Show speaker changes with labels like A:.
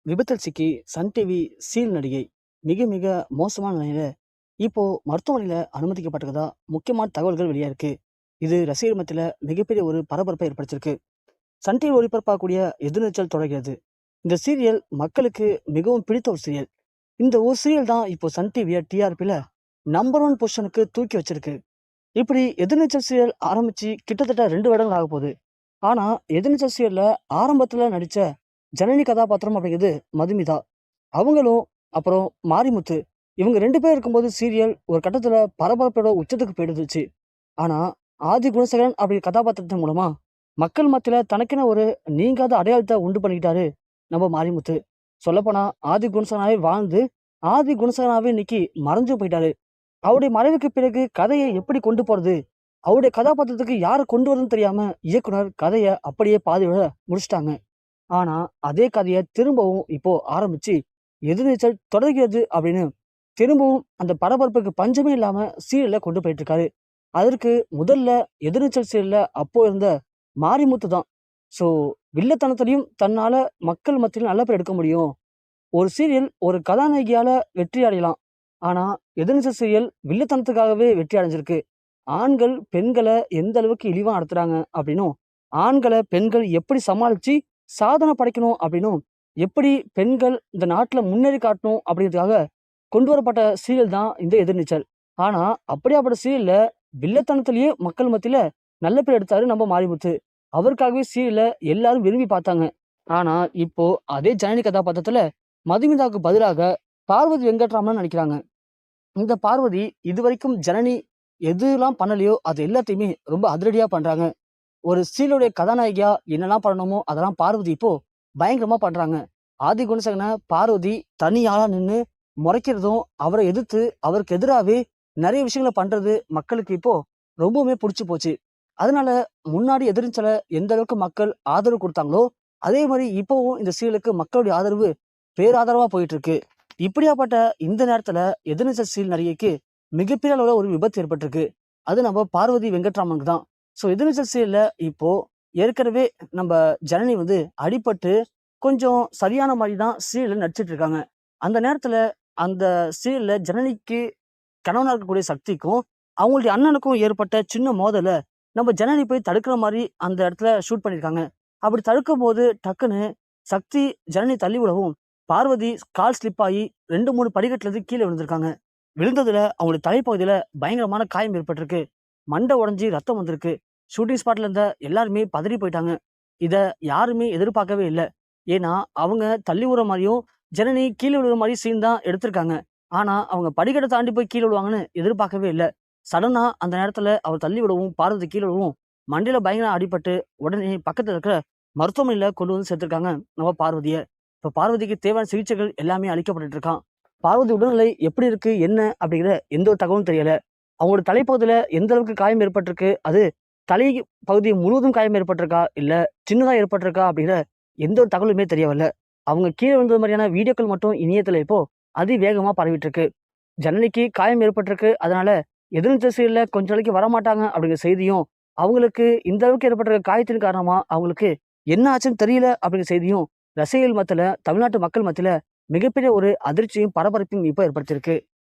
A: விபத்தில் சிக்கி Sun TV serial நடிகை மிக மிக மோசமான நிலையில இப்போ மருத்துவமனையில அனுமதிக்கப்பட்டிருக்கதா முக்கியமான தகவல்கள் வெளியாயிருக்கு. இது ரசிகர் மத்தியில மிகப்பெரிய ஒரு பரபரப்பை ஏற்படுத்தியிருக்கு. சன் டிவி ஒளிபரப்பாகக்கூடிய எதிர்நீச்சல் தொடர்கிறது. இந்த சீரியல் மக்களுக்கு மிகவும் பிடித்த ஒரு சீரியல். இந்த ஒரு சீரியல் தான் இப்போ சன் டிவியை டிஆர்பியில் நம்பர் ஒன் பொசிஷனுக்கு தூக்கி வச்சிருக்கு. இப்படி எதிர்நீச்சல் சீரியல் ஆரம்பிச்சு கிட்டத்தட்ட 2 வருடங்கள் ஆக போகுது. ஆனா எதிர்நீச்சல் சீரியல்ல ஆரம்பத்துல நடிச்ச ஜனனி கதாபாத்திரம் அப்படிங்கிறது மதுமிதா. அவங்களும் அப்புறம் மாரிமுத்து இவங்க 2 பேர் இருக்கும்போது சீரியல் ஒரு கட்டத்துல பரபரப்போட உச்சத்துக்கு போயிடுச்சு. ஆனா ஆதி குணசேகரன் அப்படிங்கிற கதாபாத்திரத்தின் மூலமா மக்கள் மத்தியில தனக்கென ஒரு நீங்காத அடையாளத்தை உண்டு பண்ணிக்கிட்டாரு நம்ம மாரிமுத்து. சொல்லப்போனா ஆதி குணசேகரனாவே வாழ்ந்து ஆதி குணசேகரனாவே இன்னைக்கு மறைஞ்சு போயிட்டாரு. அவருடைய மறைவுக்கு பிறகு கதையை எப்படி கொண்டு போறது, அவருடைய கதாபாத்திரத்துக்கு யாரை கொண்டு வரதுன்னு தெரியாம இயக்குனர் கதையை அப்படியே பாதியோட முடிச்சிட்டாங்க. ஆனா அதே கதையை திரும்பவும் இப்போ ஆரம்பிச்சு எதிர்நீச்சல் தொடர்கிறது அப்படின்னு திரும்பவும் அந்த பரபரப்புக்கு பஞ்சமே இல்லாம சீரியல்ல கொண்டு போயிட்டு இருக்காரு. அதற்கு முதல்ல எதிர்நீச்சல் சீரியல்ல அப்போ இருந்த மாரிமுத்து தான். ஸோ வில்லத்தனத்திலையும் தன்னால மக்கள் மத்தியில் நல்ல பேர் எடுக்க முடியும். ஒரு சீரியல் ஒரு கதாநாயகியால வெற்றி அடையலாம். ஆனா எதிர்நீச்சல் சீரியல் வில்லத்தனத்துக்காகவே வெற்றி அடைஞ்சிருக்கு. ஆண்கள் பெண்களை எந்த அளவுக்கு இழிவா நடத்துறாங்க அப்படின்னும், ஆண்களை பெண்கள் எப்படி சமாளிச்சு சாதனை படைக்கணும் அப்படின்னும், எப்படி பெண்கள் இந்த நாட்டுல முன்னேறி காட்டணும் அப்படிங்கிறதுக்காக கொண்டு வரப்பட்ட சீரியல் தான் இந்த எதிர்நீச்சல். ஆனா அப்படியாப்பட்ட சீரியல்ல வில்லத்தனத்திலேயே மக்கள் மத்தியில நல்ல பேர் எடுத்தாரு நம்ம மாரிமுத்து. அவருக்காகவே சீரியலை எல்லாரும் விரும்பி பார்த்தாங்க. ஆனா இப்போ அதே ஜனனி கதாபாத்திரத்துல மதுமிதாவுக்கு பதிலாக பார்வதி வெங்கட்ராமன் நடிக்கிறாங்க. இந்த பார்வதி இதுவரைக்கும் ஜனனி எதுலாம் பண்ணலையோ அது எல்லாத்தையுமே ரொம்ப அதிரடியா பண்றாங்க. ஒரு சீரியலுடைய கதாநாயகியா என்னெல்லாம் பண்ணணுமோ அதெல்லாம் பார்வதி இப்போ பயங்கரமா பண்றாங்க. ஆதி குணசேகரனை பார்வதி தனி ஆளா நின்று முறைக்கிறதும், அவரை எதிர்த்து அவருக்கு எதிராகவே நிறைய விஷயங்களை பண்றது மக்களுக்கு இப்போ ரொம்பவுமே பிடிச்சி போச்சு. அதனால முன்னாடி எதிர்நீச்சலை எந்த அளவுக்கு மக்கள் ஆதரவு கொடுத்தாங்களோ அதே மாதிரி இப்போவும் இந்த சீரியலுக்கு மக்களுடைய ஆதரவு பேராதரவா போயிட்டு இருக்கு. இப்படியாப்பட்ட இந்த நேரத்துல எதிர்நீச்சல் சீரியல் நடிகைக்கு மிகப்பெரிய அளவுல ஒரு விபத்து ஏற்பட்டிருக்கு. அது நம்ம பார்வதி வெங்கட்ராமனுக்கு தான். ஸோ எதிர்நீச்சல் சீரியல்ல இப்போ ஏற்கனவே நம்ம ஜனனி அடிபட்டு கொஞ்சம் சரியான மாதிரி தான் சீரியல்ல நடிச்சிட்டு இருக்காங்க. அந்த நேரத்துல அந்த சீரியல்ல ஜனனிக்கு கணவனா இருக்கக்கூடிய சக்திக்கும் அவங்களுடைய அண்ணனுக்கும் ஏற்பட்ட சின்ன மோதல நம்ம ஜனனி போய் தடுக்கிற மாதிரி அந்த இடத்துல ஷூட் பண்ணியிருக்காங்க. அப்படி தடுக்கும் போது டக்குன்னு சக்தி ஜனனி தள்ளி விடவும் பார்வதி கால் ஸ்லிப் ஆகி 2-3 படிக்கட்டுல இருந்து கீழே விழுந்திருக்காங்க. விழுந்ததுல அவங்களுடைய தலைப்பகுதியில பயங்கரமான காயம் ஏற்பட்டிருக்கு. மண்டை உடைஞ்சி ரத்தம் வந்திருக்கு. ஷூட்டிங் ஸ்பாட்ல இருந்த எல்லாருமே பதறி போயிட்டாங்க. இத யாருமே எதிர்பார்க்கவே இல்லை. ஏன்னா அவங்க தள்ளி விடுற மாதிரியும் ஜனனி கீழே விழுற மாதிரி சீன் தான் எடுத்திருக்காங்க. ஆனா அவங்க படிக்கட்டை தாண்டி போய் கீழே விடுவாங்கன்னு எதிர்பார்க்கவே இல்லை. சடனா அந்த நேரத்துல அவர் தள்ளி விடவும் பார்வதி கீழே விடவும் மண்டையில பயங்கர அடிபட்டு உடனே பக்கத்துல இருக்கிற மருத்துவமனையில கொண்டு வந்து சேர்த்திருக்காங்க நம்ம பார்வதிய. இப்ப பார்வதிக்கு தேவையான சிகிச்சைகள் எல்லாமே அளிக்கப்பட்டு இருக்கான். பார்வதி உடல்நிலை எப்படி இருக்கு என்ன அப்படிங்கிற எந்த ஒரு தகவலும் தெரியல. அவங்களோட தலைப்பகுதியில எந்த அளவுக்கு காயம் ஏற்பட்டிருக்கு, அது தலை பகுதி முழுவதும் காயம் ஏற்பட்டிருக்கா இல்ல சின்னதா ஏற்பட்டிருக்கா அப்படிங்கிற எந்த ஒரு தகவலுமே தெரியவில்லை. அவங்க கீழே விழுந்தது மாதிரியான வீடியோக்கள் மட்டும் இணையத்துல இப்போ அதிவேகமா பரவிட்டு இருக்கு. ஜனனிக்கு காயம் ஏற்பட்டிருக்கு, அதனால எதிர்நீச்சல் சீரியல்ல கொஞ்ச நாளைக்கு வரமாட்டாங்க அப்படிங்கிற செய்தியும், அவங்களுக்கு இந்த அளவுக்கு ஏற்பட்டிருக்க காயத்தின் காரணமா அவங்களுக்கு என்ன ஆச்சுன்னு தெரியல அப்படிங்கிற செய்தியும் ரசிகர்கள் மத்தியில தமிழ்நாட்டு மக்கள் மத்தியில மிகப்பெரிய ஒரு அதிர்ச்சியும் பரபரப்பையும் இப்போ ஏற்படுத்தியிருக்கு.